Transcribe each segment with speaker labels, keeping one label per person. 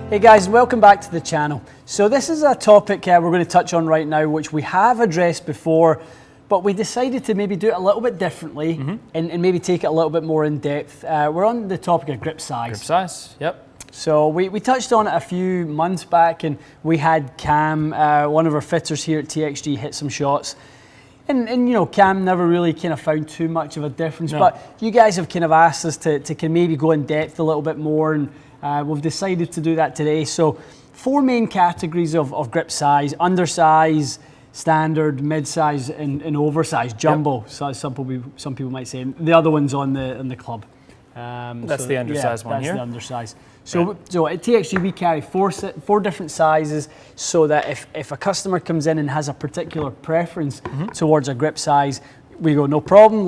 Speaker 1: Hey guys, welcome back to the channel. So this is a topic we're going to touch on right now, which we have addressed before, but we decided to maybe do it a little bit differently and maybe take it a little bit more in depth. We're on the topic of grip size.
Speaker 2: Grip size, yep.
Speaker 1: So we touched on it a few months back, and we had Cam, one of our fitters here at TXG, hit some shots. And you know, Cam never really kind of found too much of a difference, but you guys have kind of asked us to can maybe go in depth a little bit more, and we've decided to do that today. So 4 main categories of grip size: undersize, standard, mid-size, and oversized, jumbo. Yep. So some people might say. And the other one's on the club.
Speaker 2: That's the undersized one here.
Speaker 1: That's the undersized. So at TXG we carry four different sizes, so that if a customer comes in and has a particular preference towards a grip size, we go, no problem.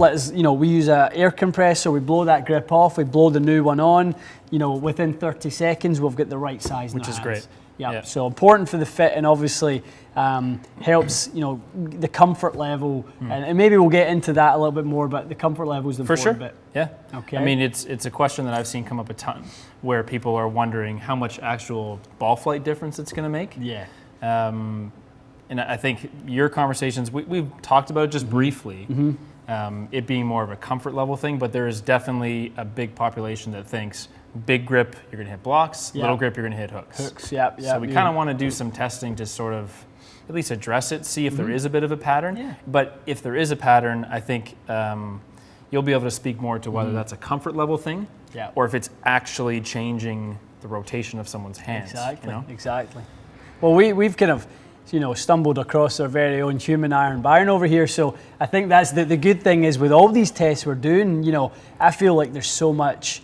Speaker 1: We use an air compressor. We blow that grip off. We blow the new one on. You know, within 30 seconds, we've got the right size.
Speaker 2: Which is great.
Speaker 1: Yeah. So important for the fit, and obviously helps, you know, the comfort level, and maybe we'll get into that a little bit more. But the comfort level is the important bit.
Speaker 2: Yeah.
Speaker 1: Okay.
Speaker 2: I mean, it's a question that I've seen come up a ton, where people are wondering how much actual ball flight difference it's going to make.
Speaker 1: Yeah.
Speaker 2: And I think your conversations, we've talked about it just briefly, it being more of a comfort level thing, but there is definitely a big population that thinks big grip, you're going to hit blocks, little grip, you're going to hit hooks.
Speaker 1: Yeah.
Speaker 2: So we kind of want to do some testing to sort of at least address it, see if there is a bit of a pattern. Yeah. But if there is a pattern, I think you'll be able to speak more to whether that's a comfort level thing, or if it's actually changing the rotation of someone's hands.
Speaker 1: Exactly.
Speaker 2: You know?
Speaker 1: Exactly. Well, we've kind of, you know, stumbled across our very own human iron Byron over here. So I think that's the good thing is with all these tests we're doing, you know, I feel like there's so much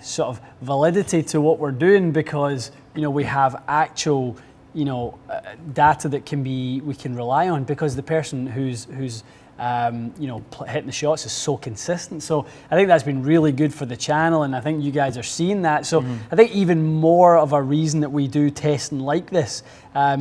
Speaker 1: sort of validity to what we're doing, because, you know, we have actual, you know, data that we can rely on, because the person who's you know, hitting the shots is so consistent. So I think that's been really good for the channel, and I think you guys are seeing that. So I think even more of a reason that we do testing like this,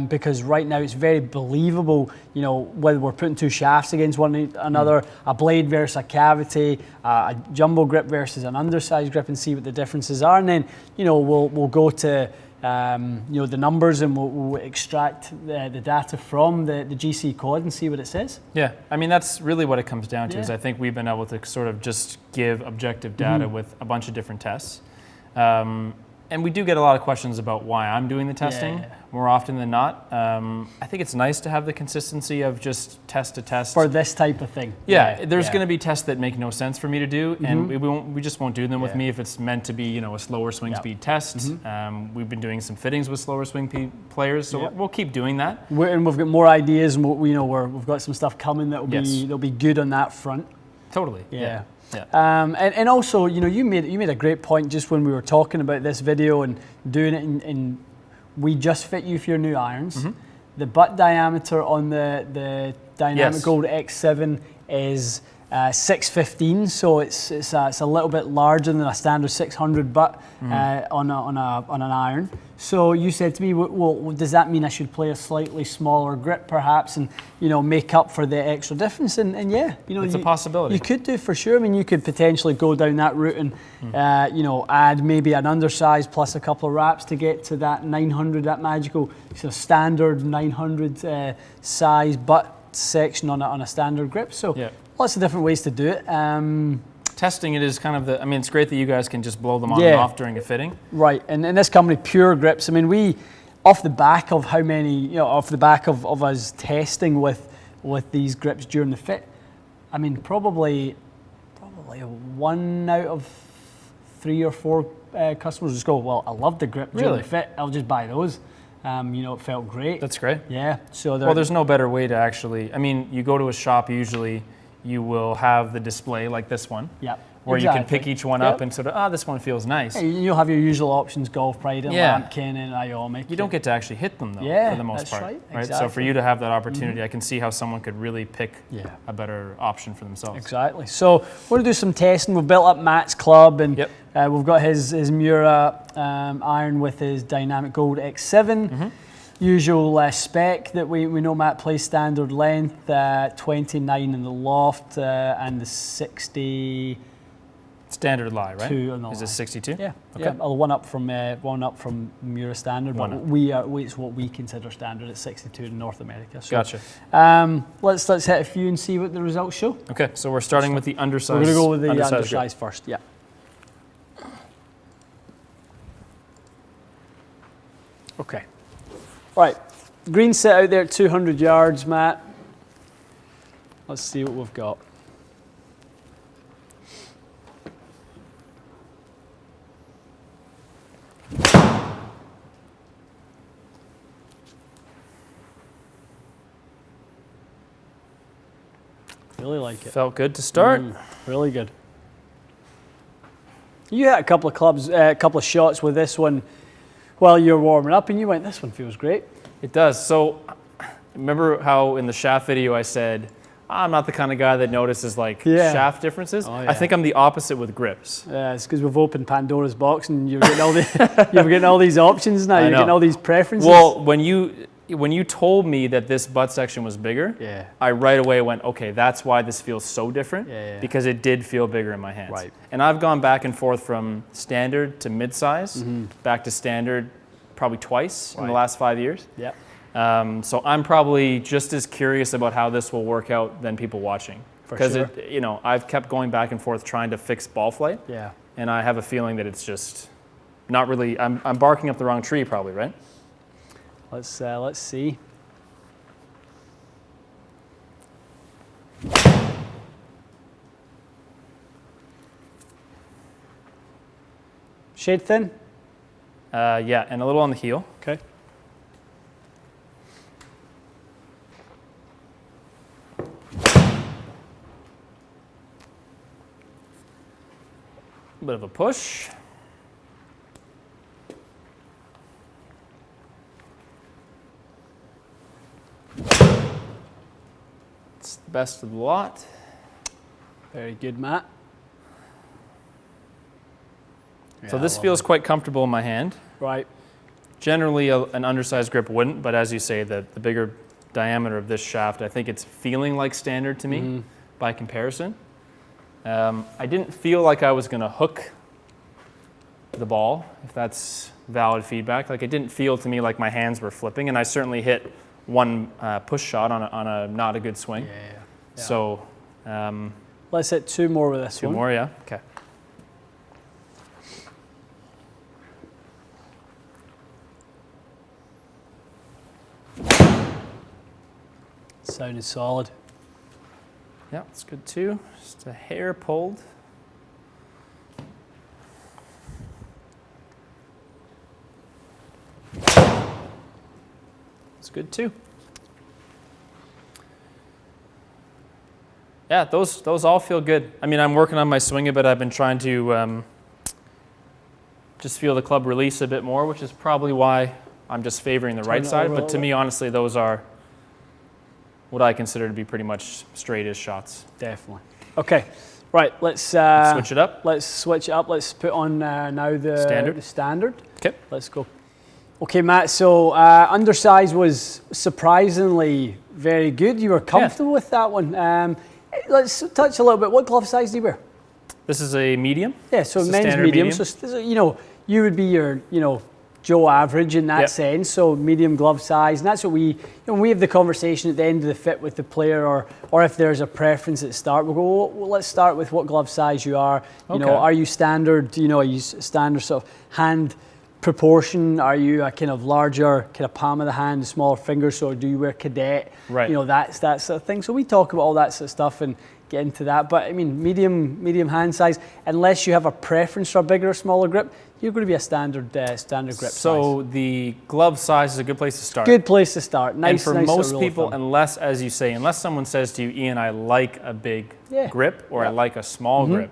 Speaker 1: because right now it's very believable, you know, whether we're putting 2 shafts against one another, a blade versus a cavity, a jumbo grip versus an undersized grip, and see what the differences are. And then, you know, we'll go to you know, the numbers, and we'll extract the data from the GC code and see what it says. Yeah,
Speaker 2: I mean, that's really what it comes down to, is I think we've been able to sort of just give objective data with a bunch of different tests. And we do get a lot of questions about why I'm doing the testing more often than not. I think it's nice to have the consistency of just test to test.
Speaker 1: For this type of thing.
Speaker 2: There's going to be tests that make no sense for me to do, and we just won't do them with me if it's meant to be, you know, a slower swing speed test. We've been doing some fittings with slower swing players, so we'll keep doing that.
Speaker 1: And we've got more ideas, and we've got some stuff coming that'll be good on that front.
Speaker 2: Totally.
Speaker 1: Yeah. And also, you know, you made a great point just when we were talking about this video and doing it, and we just fit you for your new irons. The butt diameter on the Dynamic Gold X7 is 615, so it's a little bit larger than a standard 600 butt on an iron. So you said to me, well, does that mean I should play a slightly smaller grip perhaps, and, you know, make up for the extra difference? And yeah, you know,
Speaker 2: it's a possibility.
Speaker 1: You could do, for sure. I mean, you could potentially go down that route and you know, add maybe an undersized plus a couple of wraps to get to that 900, that magical standard 900 size butt section on a standard grip. So lots of different ways to do it.
Speaker 2: Testing it is kind of I mean, it's great that you guys can just blow them on and off during a fitting.
Speaker 1: Right, and in this company, Pure Grips, I mean, we, off the back of how many, you know, off the back of us testing with these grips during the fit, I mean, probably 1 out of 3 or 4 customers just go, well, I love the grip during the fit, I'll just buy those. You know, it felt great.
Speaker 2: That's great.
Speaker 1: Yeah. So
Speaker 2: there's no better way to actually, I mean, you go to a shop, usually you will have the display like this one. Where you can pick each one up and sort of, this one feels nice.
Speaker 1: Yeah, you'll have your usual options: Golf Pride, and Lampkin, and Iomic.
Speaker 2: You don't get to actually hit them though, for the most part.
Speaker 1: Right.
Speaker 2: Exactly. So for you to have that opportunity, I can see how someone could really pick a better option for themselves.
Speaker 1: Exactly. So we're gonna do some testing. We've built up Matt's club, and we've got his Mura iron with his Dynamic Gold X7. Usual spec that we know Matt plays, standard length, 29 in the loft, and the 60.
Speaker 2: Standard lie, right?
Speaker 1: 2 on the
Speaker 2: Is
Speaker 1: lie.
Speaker 2: it 62?
Speaker 1: Yeah,
Speaker 2: Okay.
Speaker 1: yeah. One up from Mura standard, but it's what we consider standard. It's 62 in North America. So,
Speaker 2: Gotcha.
Speaker 1: Let's hit a few and see what the results show.
Speaker 2: Okay, so we're starting with the undersized.
Speaker 1: We're going to go with the
Speaker 2: undersized
Speaker 1: undersized first. Yeah. Okay. Right. Green set out there at 200 yards, Matt. Let's see what we've got. Really like it.
Speaker 2: Felt good to start.
Speaker 1: Really good. You had a couple of shots with this one while you were warming up, and you went, "This one feels great."
Speaker 2: It does. So, remember how in the shaft video I said, I'm not the kind of guy that notices like shaft differences.
Speaker 1: Oh, yeah.
Speaker 2: I think I'm the opposite with grips.
Speaker 1: Yeah, it's because we've opened Pandora's box, and you're getting all you're getting all these options now. You're getting all these preferences.
Speaker 2: Well, when you told me that this butt section was bigger, I right away went, okay, that's why this feels so different, because it did feel bigger in my hands.
Speaker 1: Right.
Speaker 2: And I've gone back and forth from standard to mid-size, back to standard probably twice in the last 5 years.
Speaker 1: Yeah.
Speaker 2: So I'm probably just as curious about how this will work out than people watching. Because I've kept going back and forth trying to fix ball flight.
Speaker 1: Yeah. And
Speaker 2: I have a feeling that it's just not really, I'm barking up the wrong tree probably, right?
Speaker 1: Let's see. Shade thin?
Speaker 2: Yeah, and a little on the heel.
Speaker 1: Okay.
Speaker 2: A bit of a push. It's the best of the lot.
Speaker 1: Very good, Matt.
Speaker 2: So this feels quite comfortable in my hand.
Speaker 1: Right.
Speaker 2: Generally, an undersized grip wouldn't, but as you say, the bigger diameter of this shaft, I think it's feeling like standard to me by comparison. I didn't feel like I was going to hook the ball, if that's valid feedback. Like it didn't feel to me like my hands were flipping, and I certainly hit one push shot on a not a good swing.
Speaker 1: Yeah.
Speaker 2: So
Speaker 1: let's hit 2 more with this one.
Speaker 2: 2 more, yeah. Okay.
Speaker 1: Sound is solid.
Speaker 2: Yeah, it's good too. Just a hair pulled. It's good too. Yeah, those all feel good. I mean, I'm working on my swing a bit. I've been trying to just feel the club release a bit more, which is probably why I'm just favoring the right side. But to me, honestly, those are what I consider to be pretty much straight-ish shots.
Speaker 1: Definitely. Okay, right, let's
Speaker 2: switch it up.
Speaker 1: Let's switch it up. Let's put on now the standard.
Speaker 2: Okay.
Speaker 1: Let's go. Okay, Matt, so undersize was surprisingly very good. You were comfortable with that one. Let's touch a little bit. What glove size do you wear?
Speaker 2: This is a medium.
Speaker 1: Yeah, so men's medium. So, you would be your, Joe average in that sense, so medium glove size, and that's what we have the conversation at the end of the fit with the player, or if there's a preference at the start, we'll go, well, let's start with what glove size you are. Are you standard? Are you standard sort of hand proportion? Are you a kind of larger kind of palm of the hand, smaller fingers, or do you wear cadet?
Speaker 2: Right.
Speaker 1: That's that sort of thing. So we talk about all that sort of stuff and get into that. But I mean, medium hand size, unless you have a preference for a bigger or smaller grip, you're going to be a standard grip
Speaker 2: so
Speaker 1: size.
Speaker 2: The glove size is a good place to start.
Speaker 1: Good place to start. Nice.
Speaker 2: And for
Speaker 1: nice
Speaker 2: most people, unless, as you say, unless someone says to you, Ian, I like a big grip or I like a small grip,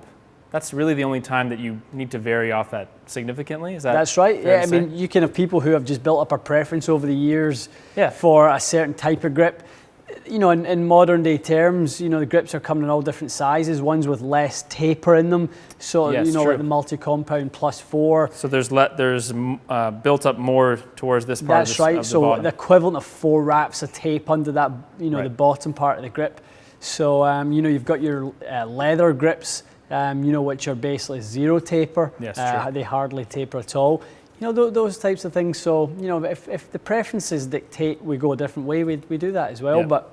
Speaker 2: that's really the only time that you need to vary off that significantly. Is that? That's
Speaker 1: right. Yeah, I mean, you can have people who have just built up a preference over the years for a certain type of grip. In modern day terms, the grips are coming in all different sizes. Ones with less taper in them, so like the multi-compound +4.
Speaker 2: So there's built up more towards this part.
Speaker 1: That's right. So
Speaker 2: bottom.
Speaker 1: The equivalent of 4 wraps of tape under that, the bottom part of the grip. So you've got your leather grips. which are basically zero taper.
Speaker 2: Yes, true.
Speaker 1: They hardly taper at all. Those types of things. So, if the preferences dictate we go a different way, we do that as well.
Speaker 2: Yeah.
Speaker 1: But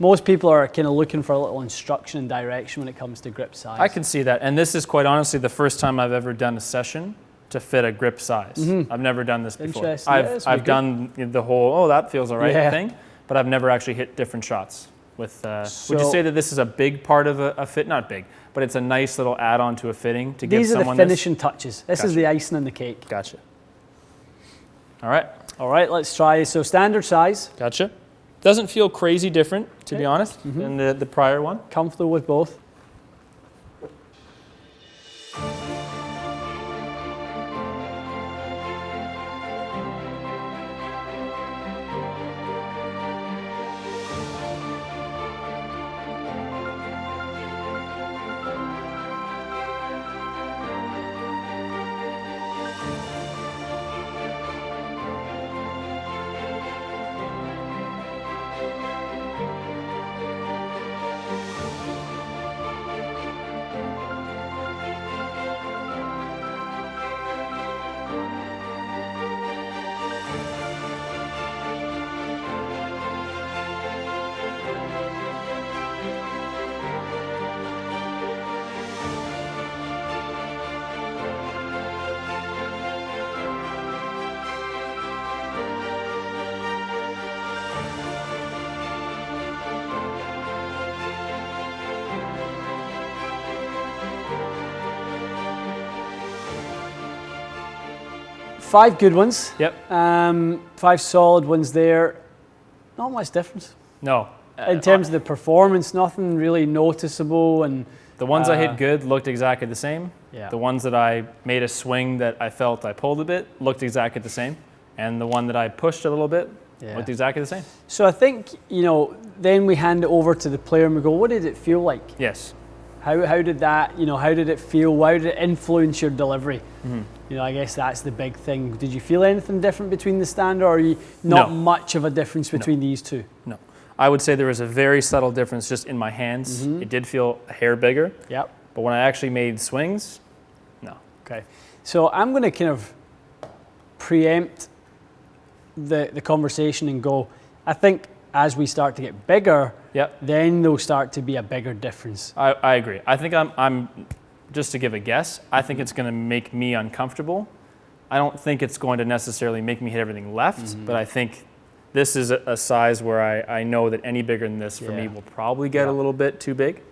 Speaker 1: most people are kind of looking for a little instruction and direction when it comes to grip size.
Speaker 2: I can see that. And this is quite honestly the first time I've ever done a session to fit a grip size. I've never done this before.
Speaker 1: Interesting.
Speaker 2: I've done the whole, that feels all right thing, but I've never actually hit different shots. Would you say that this is a big part of a fit? Not big, but it's a nice little add-on to a fitting to give someone
Speaker 1: These are the finishing touches. This is
Speaker 2: Gotcha.
Speaker 1: the icing on the cake.
Speaker 2: Gotcha. All right.
Speaker 1: All right, let's try. So standard size.
Speaker 2: Gotcha. Doesn't feel crazy different, to be honest, than the prior one.
Speaker 1: Comfortable with both. Five good ones.
Speaker 2: Yep.
Speaker 1: 5 solid ones there. Not much difference.
Speaker 2: No.
Speaker 1: In terms of the performance, nothing really noticeable. And
Speaker 2: the ones I hit good looked exactly the same.
Speaker 1: Yeah.
Speaker 2: The ones that I made a swing that I felt I pulled a bit looked exactly the same. And the one that I pushed a little bit looked exactly the same.
Speaker 1: So I think, then we hand it over to the player and we go, what did it feel like?
Speaker 2: Yes.
Speaker 1: How did that, how did it feel? How did it influence your delivery? I guess that's the big thing. Did you feel anything different between the standard, or not much of a difference between these two?
Speaker 2: No. I would say there was a very subtle difference just in my hands. It did feel a hair bigger.
Speaker 1: Yep.
Speaker 2: But when I actually made swings, no.
Speaker 1: Okay. So I'm going to kind of preempt the conversation and go, I think as we start to get bigger, then there'll start to be a bigger difference.
Speaker 2: I agree. I think I'm just to give a guess, I think it's going to make me uncomfortable. I don't think it's going to necessarily make me hit everything left, but I think this is a size where I know that any bigger than this for me will probably get a little bit too big.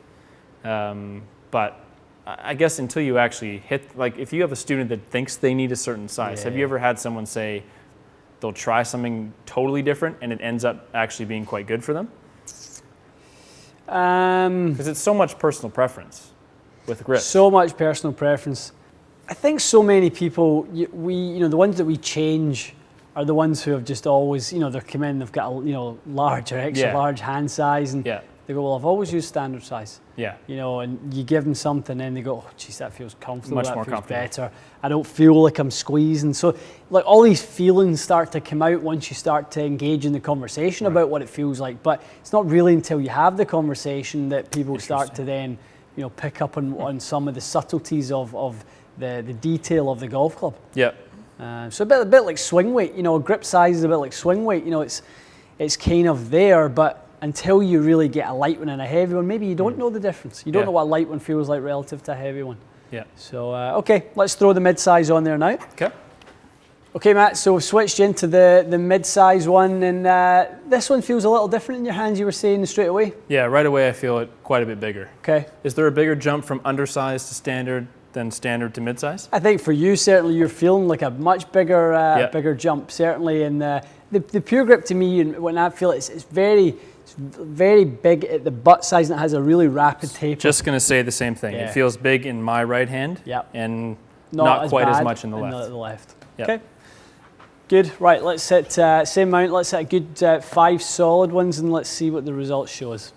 Speaker 2: But I guess until you actually hit, like if you have a student that thinks they need a certain size, have you ever had someone say they'll try something totally different and it ends up actually being quite good for them? Because it's so much personal preference with grips.
Speaker 1: So much personal preference. I think so many people, the ones that we change are the ones who have just always, they're come in, they've got a, large or extra large hand size, and they go, well, I've always used standard size.
Speaker 2: Yeah.
Speaker 1: And you give them something and they go, oh, geez, that feels comfortable,
Speaker 2: Much
Speaker 1: that
Speaker 2: more
Speaker 1: feels
Speaker 2: comfortable.
Speaker 1: better. I don't feel like I'm squeezing. So, like, all these feelings start to come out once you start to engage in the conversation about what it feels like. But it's not really until you have the conversation that people start to then, pick up on some of the subtleties of the detail of the golf club.
Speaker 2: Yeah.
Speaker 1: So a bit like swing weight, grip size is a bit like swing weight. It's kind of there, but until you really get a light one and a heavy one, maybe you don't know the difference. You don't know what a light one feels like relative to a heavy one.
Speaker 2: Yeah.
Speaker 1: So, okay, let's throw the mid-size on there now.
Speaker 2: Okay.
Speaker 1: Okay, Matt, so we've switched into the mid-size one, and this one feels a little different in your hands, you were saying straight away.
Speaker 2: Yeah, right away I feel it quite a bit bigger.
Speaker 1: Okay.
Speaker 2: Is there a bigger jump from undersized to standard than standard to mid-size?
Speaker 1: I think for you, certainly, you're feeling like a much bigger bigger jump, certainly. And the pure grip to me, and when I feel it's very big at the butt size, and it has a really rapid taper.
Speaker 2: Just going to say the same thing.
Speaker 1: Yeah.
Speaker 2: It feels big in my right hand and not quite as much in the left.
Speaker 1: Yep. Okay. Good. Right, let's hit same amount. Let's hit a good 5 solid ones, and let's see what the results show us.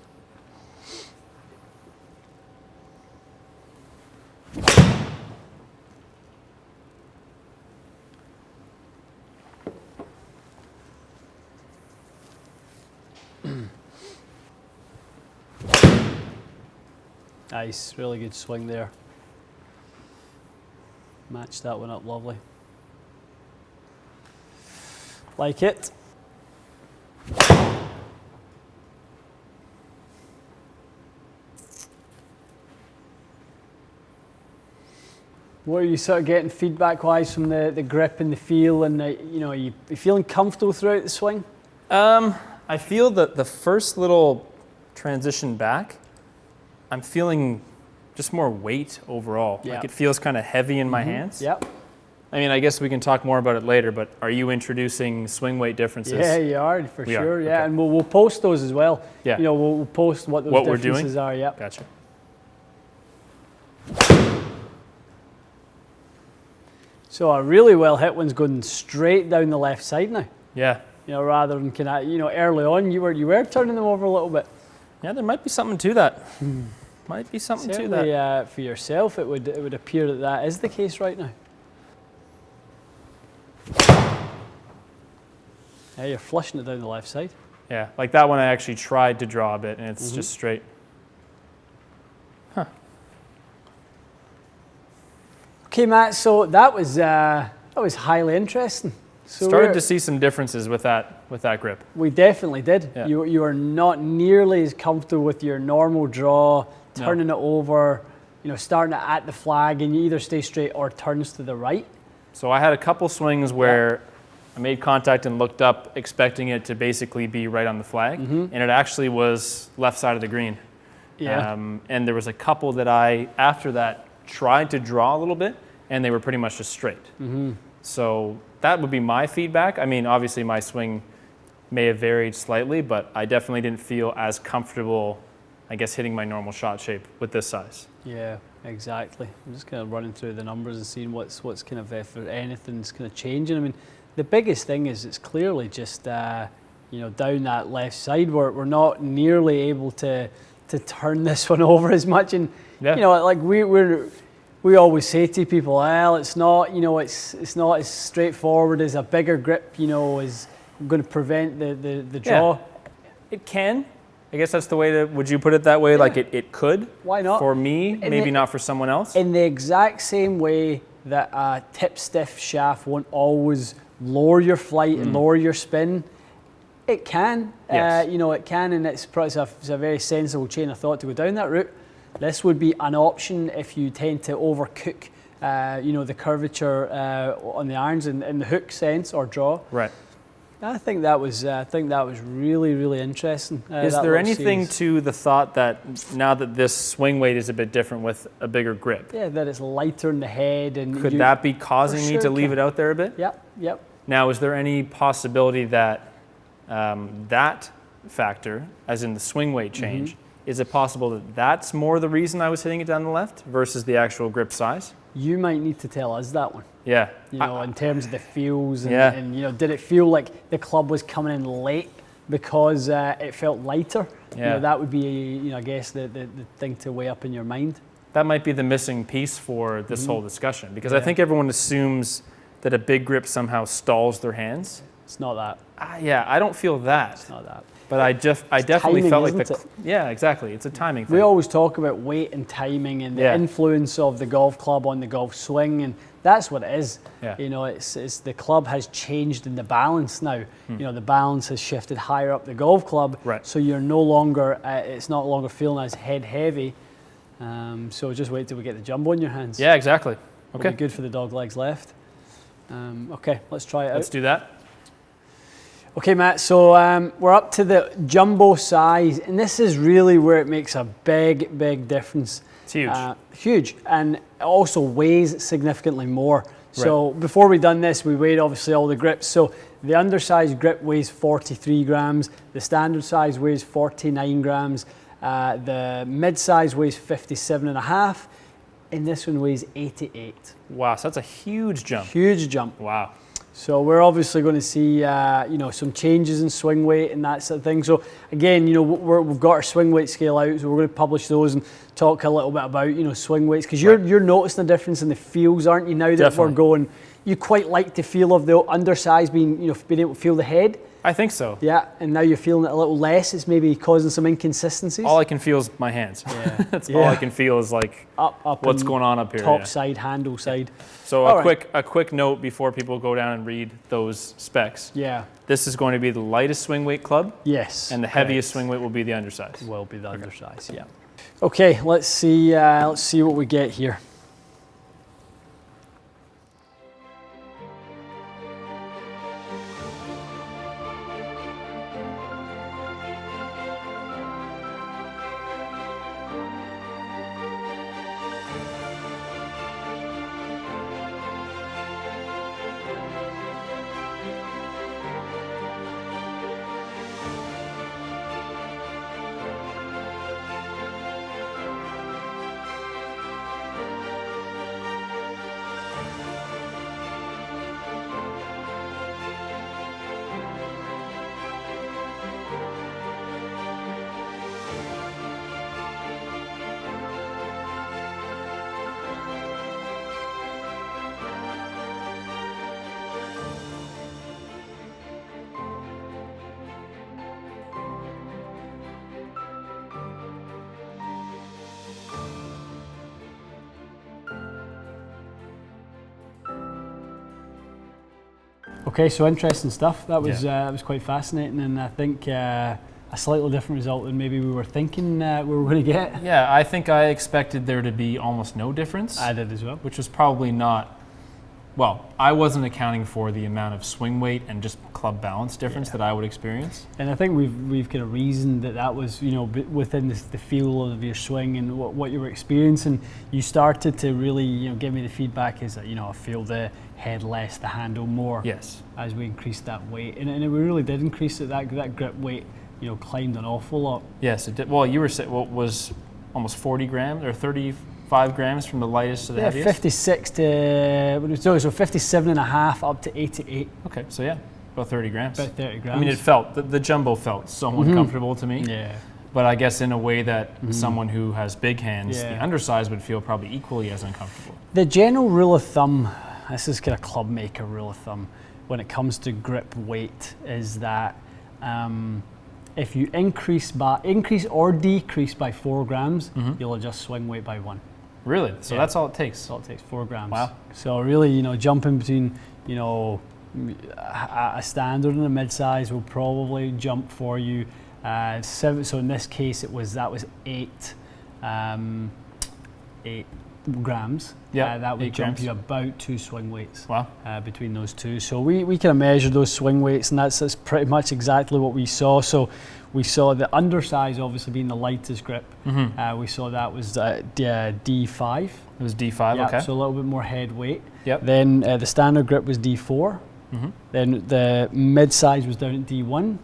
Speaker 1: Nice, really good swing there. Match that one up lovely. Like it. What are you sort of getting feedback-wise from the grip and the feel, and are you feeling comfortable throughout the swing?
Speaker 2: I feel that the first little transition back, I'm feeling just more weight overall.
Speaker 1: Yep.
Speaker 2: Like it feels kind of heavy in my hands.
Speaker 1: Yep.
Speaker 2: I mean, I guess we can talk more about it later, but are you introducing swing weight differences?
Speaker 1: Yeah, you are, for
Speaker 2: We
Speaker 1: sure.
Speaker 2: are.
Speaker 1: Yeah,
Speaker 2: Okay.
Speaker 1: and we'll post those as well.
Speaker 2: Yeah.
Speaker 1: We'll post what those
Speaker 2: We're
Speaker 1: differences
Speaker 2: doing?
Speaker 1: are. Yep.
Speaker 2: Gotcha.
Speaker 1: So a really well hit one's going straight down the left side now.
Speaker 2: Yeah.
Speaker 1: Rather than early on you were turning them over a little bit.
Speaker 2: Yeah, there might be something to that. Might be something
Speaker 1: Certainly,
Speaker 2: to that.
Speaker 1: for yourself, it would appear that is the case right now. Yeah, you're flushing it down the left side.
Speaker 2: Yeah, like that one I actually tried to draw a bit and it's just straight. Huh.
Speaker 1: Okay, Matt, so that was highly interesting. So
Speaker 2: Started to see some differences with that grip.
Speaker 1: We definitely did.
Speaker 2: Yeah.
Speaker 1: You are not nearly as comfortable with your normal draw, turning it over, starting it at the flag, and you either stay straight or turns to the right.
Speaker 2: So I had a couple swings where I made contact and looked up expecting it to basically be right on the flag, and it actually was left side of the green.
Speaker 1: Yeah.
Speaker 2: And there was a couple that I, after that, tried to draw a little bit, and they were pretty much just straight. So that would be my feedback. I mean, obviously my swing may have varied slightly, but I definitely didn't feel as comfortable, I guess, hitting my normal shot shape with this size.
Speaker 1: Yeah, exactly. I'm just kind of running through the numbers and seeing what's kind of, if anything's kind of changing. I mean, the biggest thing is it's clearly just, down that left side we're not nearly able to turn this one over as much. And, like we always say to people, well, it's not, it's not as straightforward as a bigger grip, is going to prevent the draw.
Speaker 2: Yeah. It can. I guess that's the way to, would you put it that way?
Speaker 1: Yeah.
Speaker 2: Like it could?
Speaker 1: Why not?
Speaker 2: For me, maybe not for someone else.
Speaker 1: In the exact same way that a tip stiff shaft won't always lower your flight and lower your spin, it can.
Speaker 2: Yes.
Speaker 1: It can, and it's a very sensible chain of thought to go down that route. This would be an option if you tend to overcook, the curvature on the irons in the hook sense or draw.
Speaker 2: Right.
Speaker 1: I think that was really, really interesting.
Speaker 2: Is there anything to the thought that now that this swing weight is a bit different with a bigger grip?
Speaker 1: Yeah, that it's lighter in the head, and
Speaker 2: Could that be causing me to leave it out there a bit?
Speaker 1: Yep.
Speaker 2: Now, is there any possibility that that factor, as in the swing weight change, is it possible that that's more the reason I was hitting it down the left versus the actual grip size?
Speaker 1: You might need to tell us that one.
Speaker 2: Yeah.
Speaker 1: In terms of the feels, and did it feel like the club was coming in late because it felt lighter?
Speaker 2: Yeah.
Speaker 1: That would be, I guess, the thing to weigh up in your mind.
Speaker 2: That might be the missing piece for this whole discussion, because I think everyone assumes that a big grip somehow stalls their hands.
Speaker 1: It's not that.
Speaker 2: I don't feel that.
Speaker 1: It's not that.
Speaker 2: But I definitely
Speaker 1: timing,
Speaker 2: felt like
Speaker 1: isn't it?
Speaker 2: Yeah, exactly. It's a timing thing.
Speaker 1: We always talk about weight and timing and the influence of the golf club on the golf swing, and that's what it is.
Speaker 2: Yeah.
Speaker 1: It's the club has changed in the balance now. The balance has shifted higher up the golf club,
Speaker 2: Right.
Speaker 1: so you're no longer it's not longer feeling as head heavy. So just wait till we get the jumbo in your hands.
Speaker 2: Yeah, exactly.
Speaker 1: It'll
Speaker 2: Okay.
Speaker 1: be good for the dog legs left. Okay, let's try it out.
Speaker 2: Let's do that.
Speaker 1: Okay, Matt, so we're up to the jumbo size, and this is really where it makes a big, big difference.
Speaker 2: It's huge.
Speaker 1: Huge, and it also weighs significantly more. So before we done this, we weighed obviously all the grips. So the undersized grip weighs 43 grams, the standard size weighs 49 grams, the mid-size weighs 57.5, and this one weighs 88.
Speaker 2: Wow, so that's a huge jump.
Speaker 1: Huge jump.
Speaker 2: Wow.
Speaker 1: So we're obviously going to see, some changes in swing weight and that sort of thing. So again, we've got our swing weight scale out, so we're going to publish those and talk a little bit about, swing weights, because you're noticing a difference in the feels, aren't you? Now that
Speaker 2: Definitely.
Speaker 1: we're going, you quite like the feel of the undersized being, being able to feel the head.
Speaker 2: I think so.
Speaker 1: Yeah, and now you're feeling it a little less. It's maybe causing some inconsistencies.
Speaker 2: All I can feel is my hands.
Speaker 1: Yeah.
Speaker 2: That's all I can feel is like
Speaker 1: up
Speaker 2: what's going on up here.
Speaker 1: Top side, handle side.
Speaker 2: So a quick note before people go down and read those specs.
Speaker 1: Yeah.
Speaker 2: This is going to be the lightest swing weight club.
Speaker 1: Yes.
Speaker 2: And the heaviest swing weight will be the undersized.
Speaker 1: Will be the undersized. Yeah. Okay, let's see what we get here. Okay, so interesting stuff. That was quite fascinating, and I think a slightly different result than maybe we were thinking we were going to get.
Speaker 2: Yeah, I think I expected there to be almost no difference.
Speaker 1: I did as well.
Speaker 2: Which was probably not. Well, I wasn't accounting for the amount of swing weight and just club balance difference that I would experience.
Speaker 1: And I think we've kind of reasoned that was, within the feel of your swing and what you were experiencing. You started to really, give me the feedback is that, I feel the head less, the handle more.
Speaker 2: Yes.
Speaker 1: As we increased that weight, and we really did increase it. That grip weight, climbed an awful lot.
Speaker 2: Yes, it did. Well, you were saying was almost 40 grams or 35 grams from the lightest to the heaviest?
Speaker 1: 56 to, so 57 and a half up to 88.
Speaker 2: Okay, so yeah, about 30 grams.
Speaker 1: About 30 grams.
Speaker 2: I mean, it felt, the jumbo felt so uncomfortable to me.
Speaker 1: Yeah.
Speaker 2: But I guess in a way that someone who has big hands, the undersized would feel probably equally as uncomfortable.
Speaker 1: The general rule of thumb, this is kind of club maker rule of thumb, when it comes to grip weight, is that if you increase or decrease by 4 grams, you'll adjust swing weight by 1.
Speaker 2: Really? So that's all it takes?
Speaker 1: That's all it takes, 4 grams.
Speaker 2: Wow.
Speaker 1: So really, jumping between, a standard and a mid-size will probably jump for you 7. So in this case, that was 8 grams.
Speaker 2: Yeah,
Speaker 1: that would
Speaker 2: 8
Speaker 1: jump
Speaker 2: grams.
Speaker 1: you about 2 swing weights.
Speaker 2: Wow.
Speaker 1: Between those two. So we kind of measured those swing weights, and that's pretty much exactly what we saw. So we saw the undersize obviously being the lightest grip. We saw that was D5.
Speaker 2: It was D5, okay.
Speaker 1: So a little bit more head weight.
Speaker 2: Yep.
Speaker 1: Then the standard grip was D4. Then the mid-size was down at D1.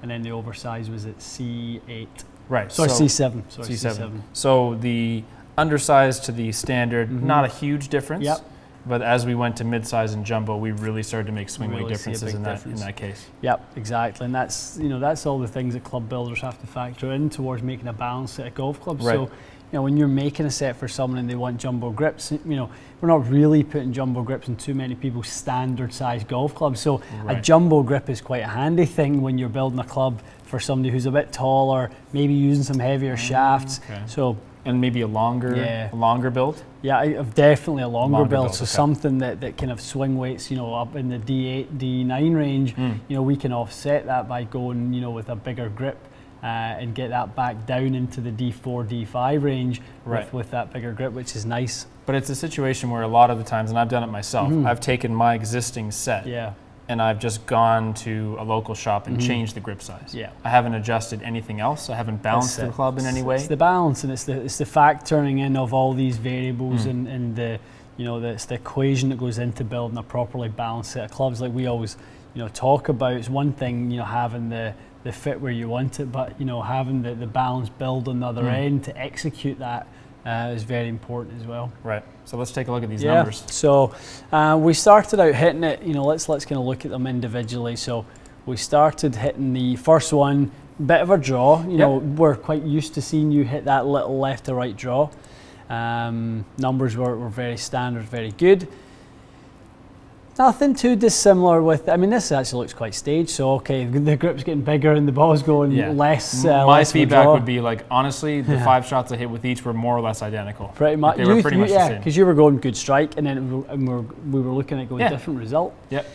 Speaker 1: And then the oversize was at C8.
Speaker 2: Right.
Speaker 1: Sorry,
Speaker 2: so
Speaker 1: C7. Sorry,
Speaker 2: C7. So the undersized to the standard, not a huge difference.
Speaker 1: Yep.
Speaker 2: But as we went to mid-size and jumbo, we really started to make swing weight differences in that case.
Speaker 1: Yep, exactly. And that's all the things that club builders have to factor in towards making a balanced set of golf clubs.
Speaker 2: Right.
Speaker 1: So, when you're making a set for someone and they want jumbo grips, we're not really putting jumbo grips in too many people's standard size golf clubs. So a jumbo grip is quite a handy thing when you're building a club for somebody who's a bit taller, maybe using some heavier shafts.
Speaker 2: Okay.
Speaker 1: So
Speaker 2: and maybe a longer build?
Speaker 1: Yeah, definitely a longer build. So
Speaker 2: okay.
Speaker 1: Something that kind of swing weights, up in the D8, D9 range, we can offset that by going, with a bigger grip and get that back down into the D4, D5 range with that bigger grip, which is nice.
Speaker 2: But it's a situation where a lot of the times, and I've done it myself, I've taken my existing set and I've just gone to a local shop and changed the grip size. Yeah. I haven't adjusted anything else. I haven't balanced the club in any way.
Speaker 1: It's the balance, and it's the factoring in of all these variables and the it's the equation that goes into building a properly balanced set of clubs. Like we always talk about. It's one thing having the fit where you want it, but having the balanced build on the other end to execute that is very important as well.
Speaker 2: Right. So let's take a look at these numbers.
Speaker 1: So we started out hitting it. Let's kind of look at them individually. So we started hitting the first one, bit of a draw. We're quite used to seeing you hit that little left to right draw. Numbers were very standard, very good. Nothing too dissimilar with. I mean, this actually looks quite staged. So okay, the grip's getting bigger and the ball's going less.
Speaker 2: My
Speaker 1: less
Speaker 2: feedback would be like, honestly, the 5 shots I hit with each were more or less identical.
Speaker 1: Pretty much.
Speaker 2: Like they were pretty much the same.
Speaker 1: Because you were going good strike, and then we were looking at going different result.
Speaker 2: Yep.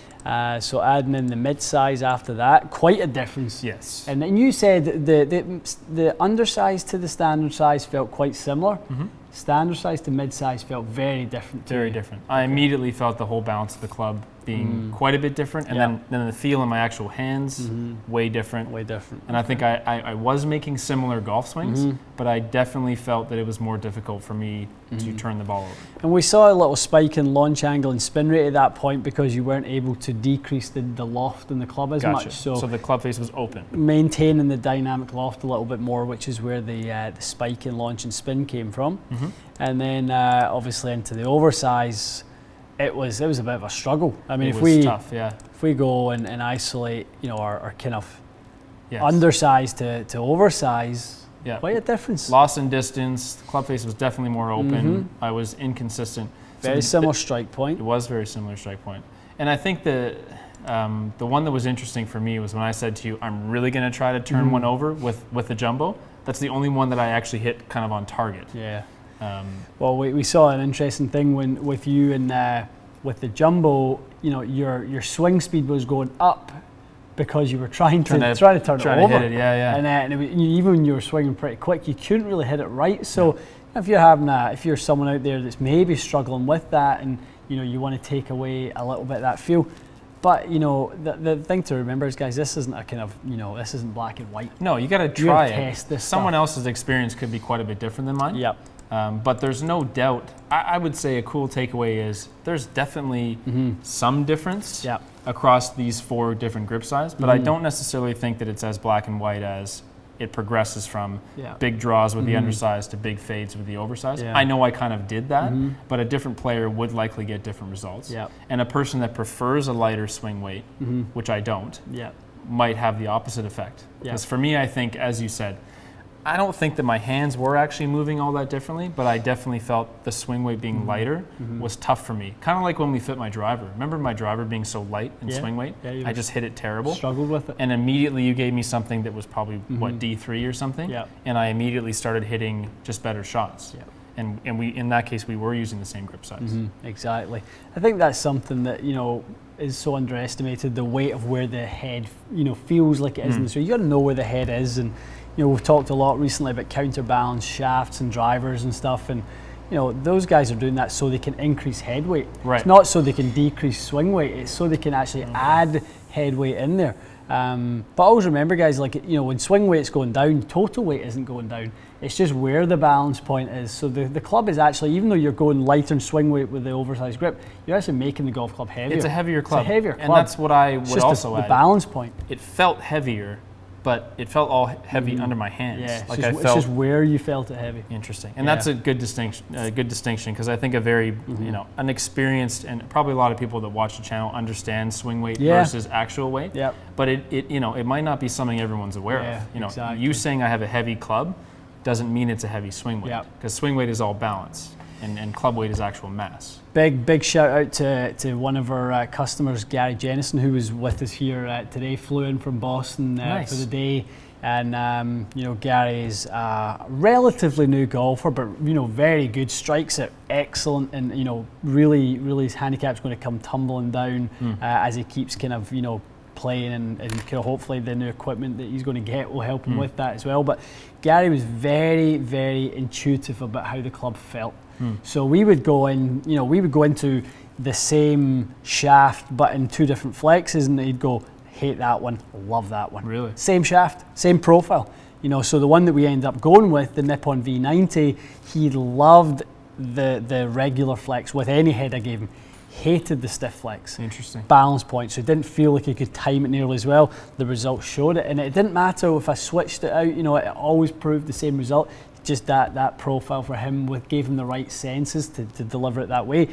Speaker 1: So adding in the mid-size after that, quite a difference.
Speaker 2: Yes.
Speaker 1: And then you said the undersized to the standard size felt quite similar.
Speaker 2: Mm-hmm.
Speaker 1: Standard size to mid-size felt very different.
Speaker 2: Very different. I immediately felt the whole balance of the club being quite a bit different, and then the feel in my actual hands way different.
Speaker 1: Way different.
Speaker 2: And I think I was making similar golf swings, but I definitely felt that it was more difficult for me to turn the ball over.
Speaker 1: And we saw a little spike in launch angle and spin rate at that point because you weren't able to decrease the loft in the club as much.
Speaker 2: So the club face was open.
Speaker 1: Maintaining the dynamic loft a little bit more, which is where the spike in launch and spin came from. And then obviously into the oversize, it was a bit of a struggle. I mean,
Speaker 2: it was tough, yeah.
Speaker 1: If we go and isolate, our kind of undersize to oversize, quite a difference.
Speaker 2: Loss in distance. The club face was definitely more open. I was inconsistent.
Speaker 1: Very similar strike point.
Speaker 2: It was very similar strike point. And I think the one that was interesting for me was when I said to you, I'm really going to try to turn one over with the jumbo. That's the only one that I actually hit kind of on target.
Speaker 1: Yeah. Well, we saw an interesting thing with you and with the jumbo. Your swing speed was going up because you were trying to turn it over.
Speaker 2: Hit it, yeah.
Speaker 1: And even when you were swinging pretty quick, you couldn't really hit it right. So if you're someone out there that's maybe struggling with that, and you want to take away a little bit of that feel. But the thing to remember is, guys, this isn't a kind of this isn't black and white.
Speaker 2: No, you got to try it.
Speaker 1: Test this
Speaker 2: Someone else's experience could be quite a bit different than mine.
Speaker 1: Yep.
Speaker 2: But there's no doubt. I would say a cool takeaway is there's definitely some difference across these 4 different grip sizes, but I don't necessarily think that it's as black and white as it progresses from big draws with the undersized to big fades with the oversized. I know I kind of did that, but a different player would likely get different results. And a person that prefers a lighter swing weight, which I don't, might have the opposite effect. Because for me, I think, as you said, I don't think that my hands were actually moving all that differently, but I definitely felt the swing weight being lighter was tough for me. Kind of like when we fit my driver. Remember my driver being so light in swing weight? I just hit it terrible.
Speaker 1: Struggled with it.
Speaker 2: And immediately you gave me something that was probably, D3 or something? And I immediately started hitting just better shots. And we, in that case, we were using the same grip size.
Speaker 1: Exactly. I think that's something that, is so underestimated, the weight of where the head, feels like it is. So you got to know where the head is. And we've talked a lot recently about counterbalance shafts and drivers and stuff, and those guys are doing that so they can increase head weight. It's not so they can decrease swing weight. It's so they can actually add head weight in there. But always remember, guys, when swing weight's going down, total weight isn't going down. It's just where the balance point is. So the club is actually, even though you're going lighter in swing weight with the oversized grip, you're actually making the golf club heavier.
Speaker 2: It's a heavier club.
Speaker 1: It's a heavier club.
Speaker 2: And that's what I would also add.
Speaker 1: The balance point.
Speaker 2: It felt heavier, but it felt all heavy under my hands.
Speaker 1: It's just where you felt it heavy.
Speaker 2: Interesting, and that's a good distinction. Because I think a very unexperienced, and probably a lot of people that watch the channel understand swing weight versus actual weight. But it might not be something everyone's aware of.
Speaker 1: Exactly.
Speaker 2: You saying I have a heavy club doesn't mean it's a heavy swing weight. Because swing weight is all balance, and club weight is actual mass.
Speaker 1: Big shout out to one of our customers, Gary Jennison, who was with us here today, flew in from Boston for the day. And Gary is a relatively new golfer, but very good, strikes it excellent, and really his handicap's going to come tumbling down as he keeps kind of playing, and kind of hopefully the new equipment that he's going to get will help him with that as well. But Gary was very, very intuitive about how the club felt. So we would go into the same shaft but in 2 different flexes, and he'd go, hate that one, love that one.
Speaker 2: Really?
Speaker 1: Same shaft, same profile. So the one that we ended up going with, the Nippon V90, he loved the regular flex with any head I gave him. Hated the stiff flex.
Speaker 2: Interesting.
Speaker 1: Balance point, so he didn't feel like he could time it nearly as well. The results showed it, and it didn't matter if I switched it out, it always proved the same result. Just that profile for him gave him the right senses to deliver it that way.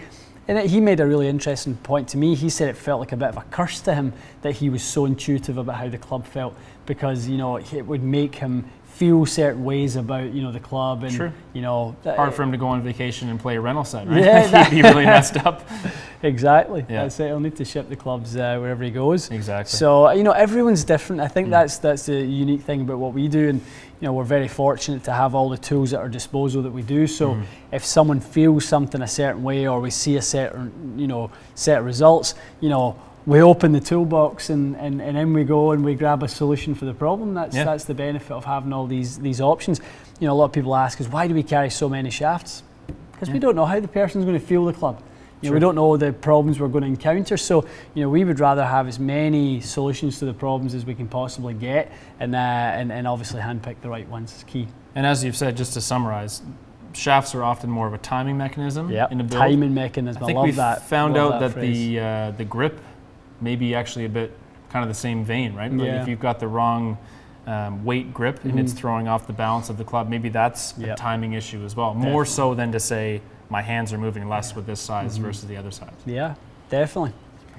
Speaker 1: And he made a really interesting point to me. He said it felt like a bit of a curse to him that he was so intuitive about how the club felt, because it would make him feel certain ways about the club, and
Speaker 2: hard for him to go on vacation and play a rental set, right?
Speaker 1: Yeah,
Speaker 2: he'd be really messed up.
Speaker 1: Exactly. Yeah. That's it. He'll need to ship the clubs wherever he goes.
Speaker 2: Exactly.
Speaker 1: So everyone's different. I think that's the unique thing about what we do, and we're very fortunate to have all the tools at our disposal that we do. So if someone feels something a certain way, or we see a certain set of results, we open the toolbox and in we go, and we grab a solution for the problem. That's the benefit of having all these options. A lot of people ask us, why do we carry so many shafts? Because we don't know how the person's going to feel the club. We don't know the problems we're going to encounter. So we would rather have as many solutions to the problems as we can possibly get, and obviously handpick the right ones is key.
Speaker 2: And as you've said, just to summarize, shafts are often more of a timing mechanism in a build.
Speaker 1: Timing mechanism.
Speaker 2: I think we found out that the grip may be actually a bit kind of the same vein, right? Like if you've got the wrong weight grip and it's throwing off the balance of the club, maybe that's a timing issue as well. Definitely. More so than to say my hands are moving less with this size versus the other size.
Speaker 1: Yeah, definitely.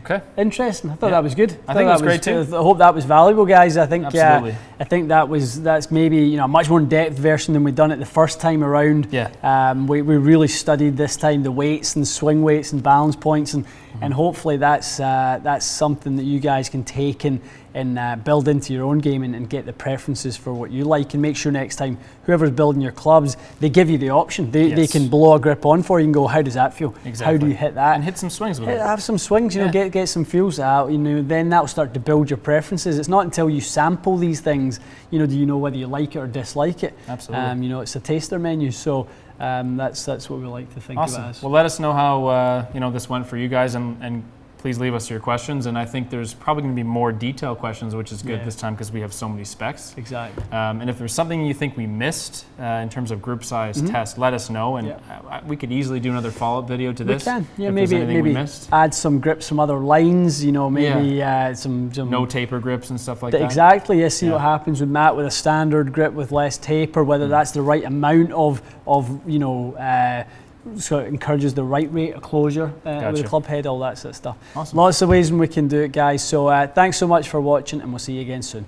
Speaker 2: Okay.
Speaker 1: Interesting. I thought that was good.
Speaker 2: I think it was great too.
Speaker 1: I hope that was valuable, guys. I think
Speaker 2: absolutely.
Speaker 1: I think that's maybe a much more in-depth version than we'd done it the first time around.
Speaker 2: Yeah.
Speaker 1: We really studied this time the weights and swing weights and balance points, and hopefully that's something that you guys can take and build into your own game and get the preferences for what you like, and make sure next time whoever's building your clubs, they give you the option. They can blow a grip on for you and go, how does that feel?
Speaker 2: Exactly.
Speaker 1: How do you hit that?
Speaker 2: And hit some swings with it.
Speaker 1: Have some swings, get some feels out, then that'll start to build your preferences. It's not until you sample these things, do you know whether you like it or dislike it.
Speaker 2: Absolutely.
Speaker 1: It's a taster menu, so that's what we like to think
Speaker 2: awesome.
Speaker 1: of it as.
Speaker 2: Well, let us know how this went for you guys, and please leave us your questions. And I think there's probably going to be more detailed questions, which is good this time because we have so many specs.
Speaker 1: Exactly.
Speaker 2: And if there's something you think we missed in terms of group size test, let us know, and we could easily do another follow-up video to this.
Speaker 1: We can. Yeah,
Speaker 2: maybe
Speaker 1: add some grips from other lines. Maybe some
Speaker 2: no taper grips and stuff like that.
Speaker 1: Exactly. Yeah. See what happens with Matt with a standard grip with less taper. Whether that's the right amount of so it encourages the right rate of closure with the club head, all that sort of stuff.
Speaker 2: Awesome.
Speaker 1: Lots of ways we can do it, guys. So thanks so much for watching, and we'll see you again soon.